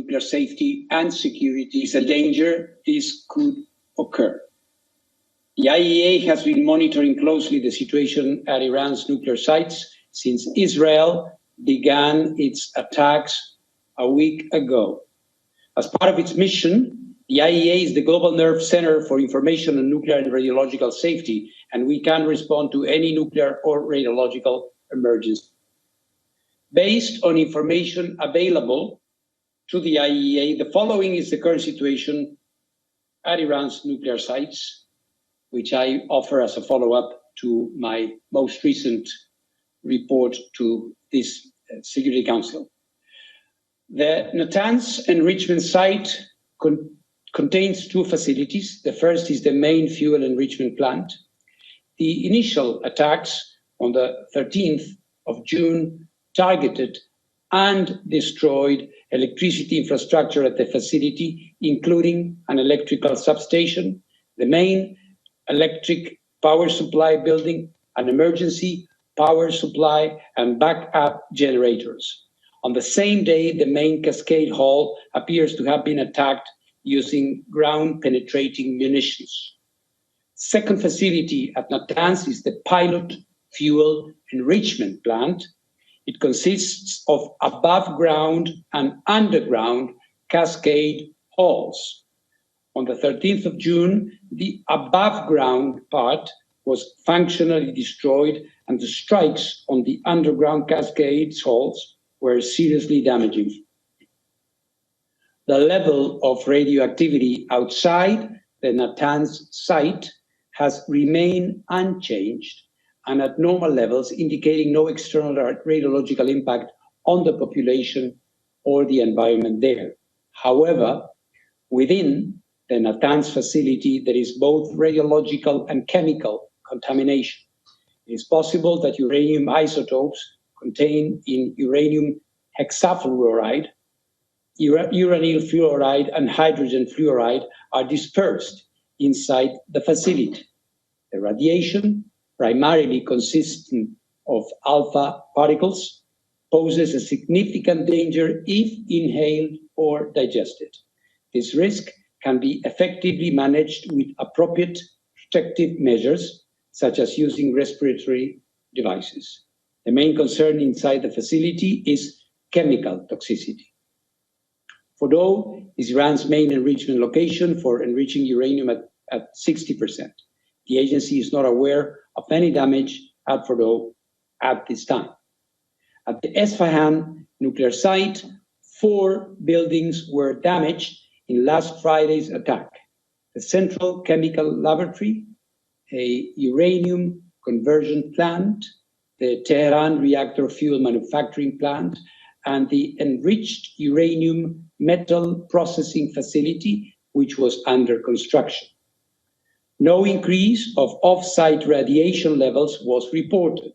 nuclear safety and security is a danger this could occur. The IAEA has been monitoring closely the situation at Iran's nuclear sites since Israel began its attacks a week ago. As part of its mission, the IAEA is the global nerve center for information on nuclear and radiological safety, and we can respond to any nuclear or radiological emergency. Based on information available to the IAEA, the following is the current situation at Iran's nuclear sites, which I offer as a follow-up to my most recent report to this Security Council. The Natanz enrichment site contains two facilities. The first is the main fuel enrichment plant. The initial attacks on the 13th of June targeted and destroyed electricity infrastructure at the facility, including an electrical substation, the main electric power supply building, an emergency power supply, and backup generators. On the same day, the main cascade hall appears to have been attacked using ground-penetrating munitions. Second facility at Natanz is the pilot fuel enrichment plant. It consists of above-ground and underground cascade halls. On the 13th of June, the above-ground part was functionally destroyed, and the strikes on the underground cascades halls were seriously damaging. The level of radioactivity outside the Natanz site has remained unchanged and at normal levels, indicating no external radiological impact on the population or the environment there. However, within the Natanz facility, there is both radiological and chemical contamination. It is possible that uranium isotopes contained in uranium hexafluoride, uranyl fluoride, and hydrogen fluoride are dispersed inside the facility. The radiation, primarily consisting of alpha particles, poses a significant danger if inhaled or digested. This risk can be effectively managed with appropriate protective measures, such as using respiratory devices. The main concern inside the facility is chemical toxicity. Fordow is Iran's main enrichment location for enriching uranium at 60%. The agency is not aware of any damage at Fordow at this time. At the Esfahan nuclear site, 4 buildings were damaged in last Friday's attack: the Central Chemical Laboratory, a uranium conversion plant, the Tehran reactor fuel manufacturing plant, and the enriched uranium metal processing facility, which was under construction. No increase of off-site radiation levels was reported.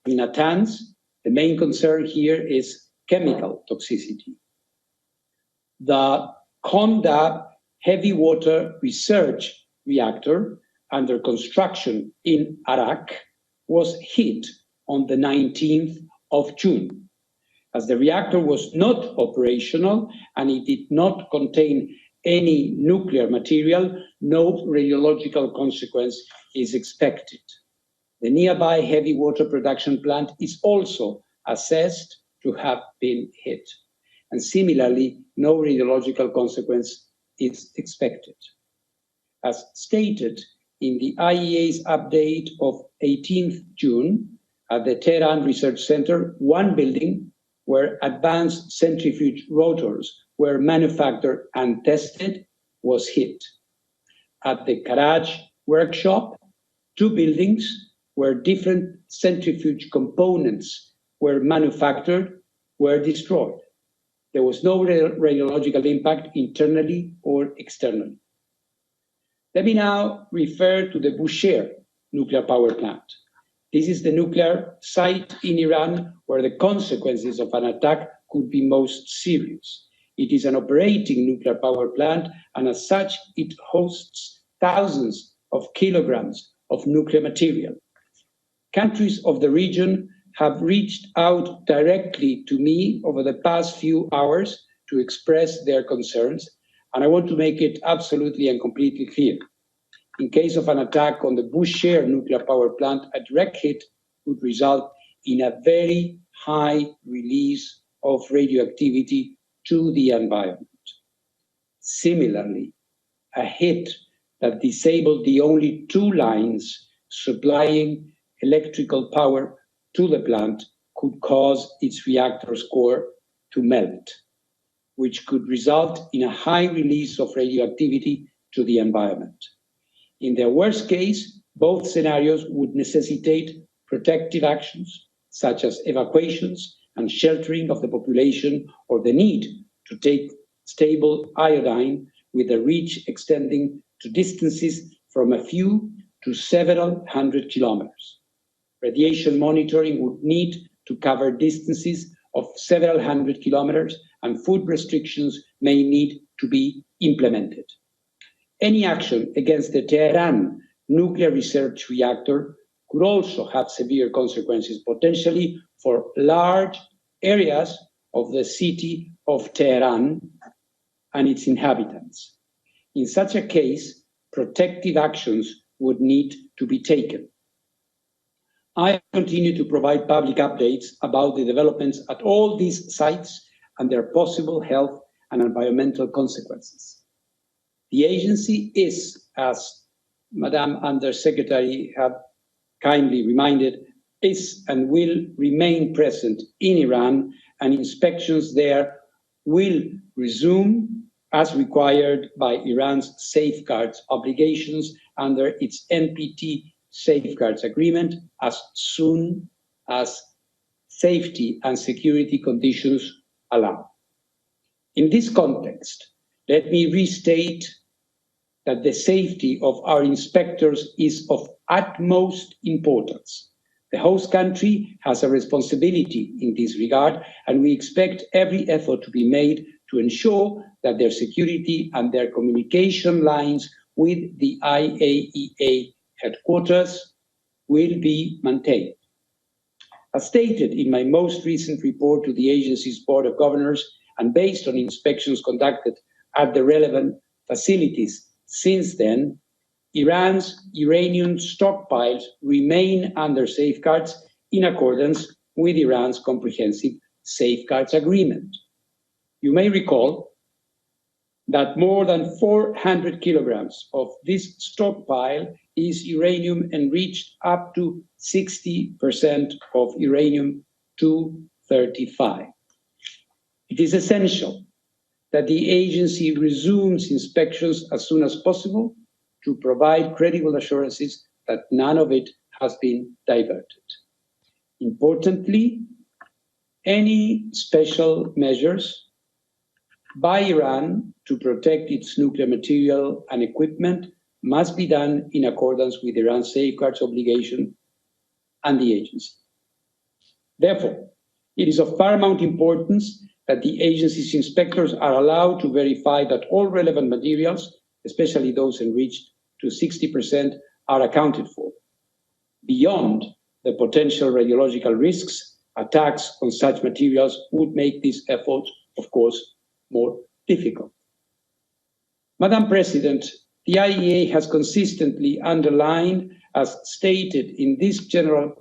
In Natanz, the main concern here is chemical toxicity. The Condab heavy water research reactor under construction in Arak was hit on the 19th of June. As the reactor was not operational and it did not contain any nuclear material, no radiological consequence is expected. The nearby heavy water production plant is also assessed to have been hit. And similarly, no radiological consequence is expected. As stated in the IAEA's update of 18th June, at the Tehran Research Center, 1 building where advanced centrifuge rotors were manufactured and tested was hit. At the Karaj workshop, 2 buildings where different centrifuge components were manufactured were destroyed. There was no radiological impact internally or externally. Let me now refer to the Bushehr nuclear power plant. This is the nuclear site in Iran where the consequences of an attack could be most serious. It is an operating nuclear power plant, and as such, it hosts thousands of kilograms of nuclear material. Countries of the region have reached out directly to me over the past few hours to express their concerns, and I want to make it absolutely and completely clear. In case of an attack on the Bushehr nuclear power plant, a direct hit would result in a very high release of radioactivity to the environment. Similarly, a hit that disabled the only two lines supplying electrical power to the plant could cause its reactor's core to melt, which could result in a high release of radioactivity to the environment. In the worst case, both scenarios would necessitate protective actions, such as evacuations and sheltering of the population, or the need to take stable iodine with a reach extending to distances from a few to several hundred kilometers. Radiation monitoring would need to cover distances of several hundred kilometers, and food restrictions may need to be implemented. Any action against the Tehran nuclear research reactor could also have severe consequences, potentially for large areas of the city of Tehran and its inhabitants. In such a case, protective actions would need to be taken. I continue to provide public updates about the developments at all these sites and their possible health and environmental consequences. The agency is, as Madam Undersecretary have kindly reminded, is and will remain present in Iran, and inspections there will resume as required by Iran's safeguards obligations under its NPT safeguards agreement as soon as safety and security conditions allow. In this context, let me restate that the safety of our inspectors is of utmost importance. The host country has a responsibility in this regard, and we expect every effort to be made to ensure that their security and their communication lines with the IAEA headquarters will be maintained. As stated in my most recent report to the agency's Board of Governors, and based on inspections conducted at the relevant facilities since then, Iran's uranium stockpiles remain under safeguards in accordance with Iran's comprehensive safeguards agreement. You may recall that more than 400 kilograms of this stockpile is uranium enriched up to 60% of uranium-235. It is essential that the agency resumes inspections as soon as possible to provide credible assurances that none of it has been diverted. Importantly, any special measures by Iran to protect its nuclear material and equipment must be done in accordance with Iran's safeguards obligation and the agency. Therefore, it is of paramount importance that the agency's inspectors are allowed to verify that all relevant materials, especially those enriched to 60%, are accounted for. Beyond the potential radiological risks, attacks on such materials would make this effort, of course, more difficult. Madam President, the IAEA has consistently underlined, as stated in its General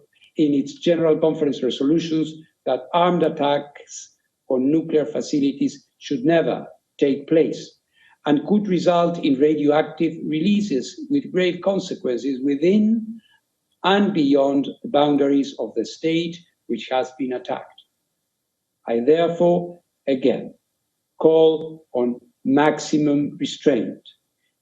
Conference resolutions, that armed attacks on nuclear facilities should never take place and could result in radioactive releases with grave consequences within and beyond the boundaries of the state which has been attacked. I therefore, again, call on maximum restraint.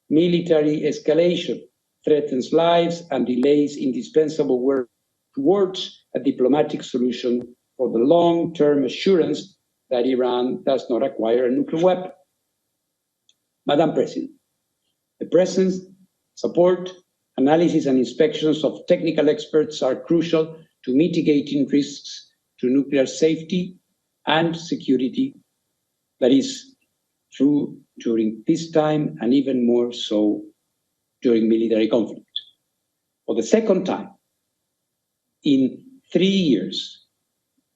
Military escalation threatens lives and delays indispensable work towards a diplomatic solution for the long-term assurance that Iran does not acquire a nuclear weapon. Madam President, the presence, support, analysis, and inspections of technical experts are crucial to mitigating risks to nuclear safety and security. That is true during peacetime and even more so during military conflict. For the second time in 3 years,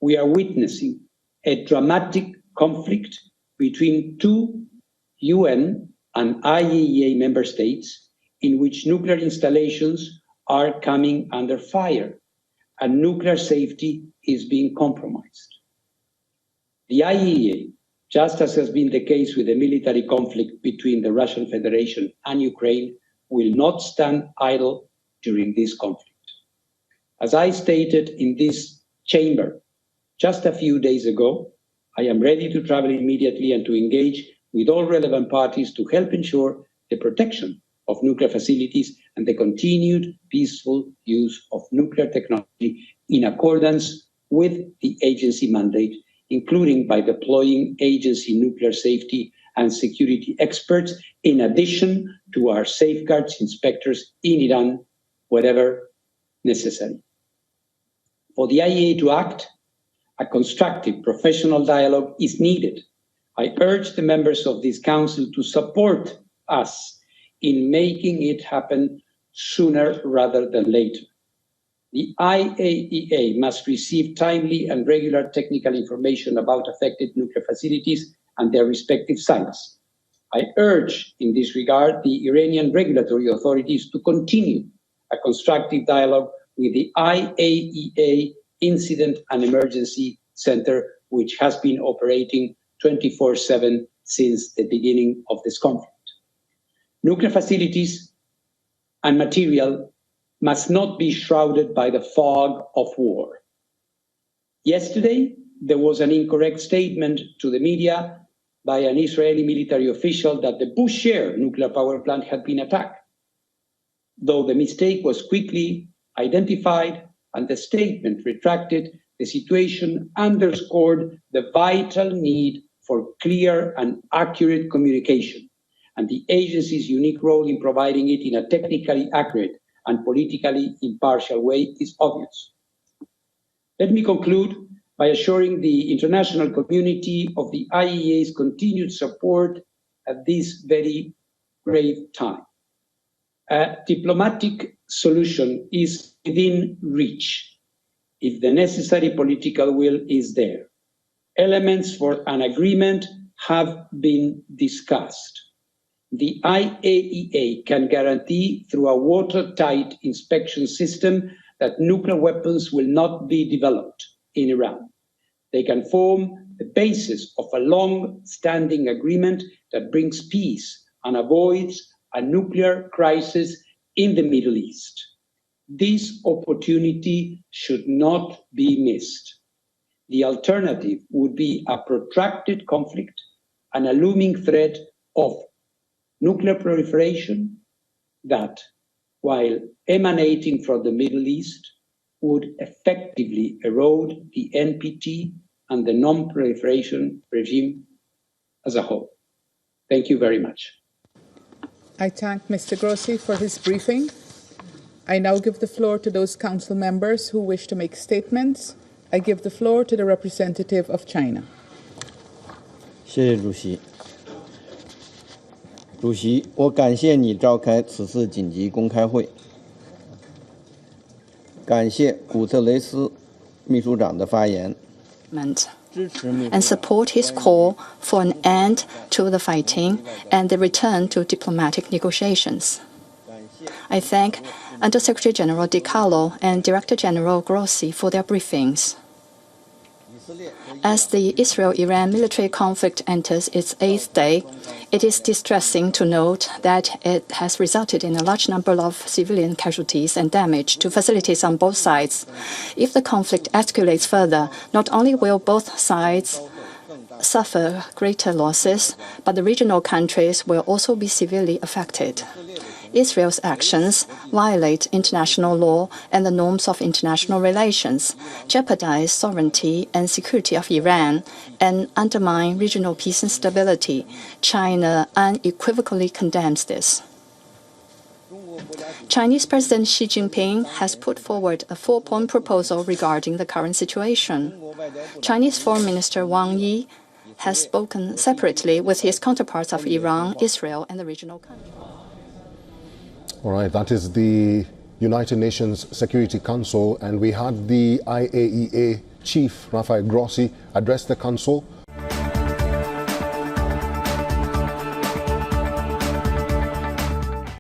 we are witnessing a dramatic conflict between two UN and IAEA member states in which nuclear installations are coming under fire and nuclear safety is being compromised. The IAEA, just as has been the case with the military conflict between the Russian Federation and Ukraine, will not stand idle during this conflict. As I stated in this chamber just a few days ago, I am ready to travel immediately and to engage with all relevant parties to help ensure the protection of nuclear facilities and the continued peaceful use of nuclear technology in accordance with the agency mandate, including by deploying agency nuclear safety and security experts, in addition to our safeguards inspectors in Iran, wherever necessary. For the IAEA to act, a constructive professional dialogue is needed. I urge the members of this council to support us in making it happen sooner rather than later. The IAEA must receive timely and regular technical information about affected nuclear facilities and their respective sites. I urge, in this regard, the Iranian regulatory authorities to continue a constructive dialogue with the IAEA Incident and Emergency Center, which has been operating 24/7 since the beginning of this conflict. Nuclear facilities and material must not be shrouded by the fog of war. Yesterday, there was an incorrect statement to the media by an Israeli military official that the Bushehr nuclear power plant had been attacked. Though the mistake was quickly identified and the statement retracted, the situation underscored the vital need for clear and accurate communication, and the agency's unique role in providing it in a technically accurate and politically impartial way is obvious. Let me conclude by assuring the international community of the IAEA's continued support at this very grave time. A diplomatic solution is within reach if the necessary political will is there. Elements for an agreement have been discussed. The IAEA can guarantee through a watertight inspection system that nuclear weapons will not be developed in Iran. They can form the basis of a long-standing agreement that brings peace and avoids a nuclear crisis in the Middle East. This opportunity should not be missed. The alternative would be a protracted conflict and a looming threat of nuclear proliferation that, while emanating from the Middle East, would effectively erode the NPT and the non-proliferation regime as a whole. Thank you very much. I thank Mr. Grossi for his briefing. I now give the floor to those council members who wish to make statements. I give the floor to the representative of China. 谢谢主席。主席，我感谢你召开此次紧急公开会，感谢古特雷斯秘书长的发言， and support his call for an end to the fighting and the return to diplomatic negotiations. I thank Undersecretary General Di Carlo and Director General Grossi for their briefings. As the Israel-Iran military conflict enters its 8th day, it is distressing to note that it has resulted in a large number of civilian casualties and damage to facilities on both sides. If the conflict escalates further, not only will both sides suffer greater losses, but the regional countries will also be severely affected. Israel's actions violate international law and the norms of international relations, jeopardize sovereignty and security of Iran, and undermine regional peace and stability. China unequivocally condemns this. Chinese President Xi Jinping has put forward a 4-point proposal regarding the current situation. Chinese Foreign Minister Wang Yi has spoken separately with his counterparts of Iran, Israel, and the regional countries. All right, that is the United Nations Security Council, and we had the IAEA Chief, Rafael Grossi, address the Council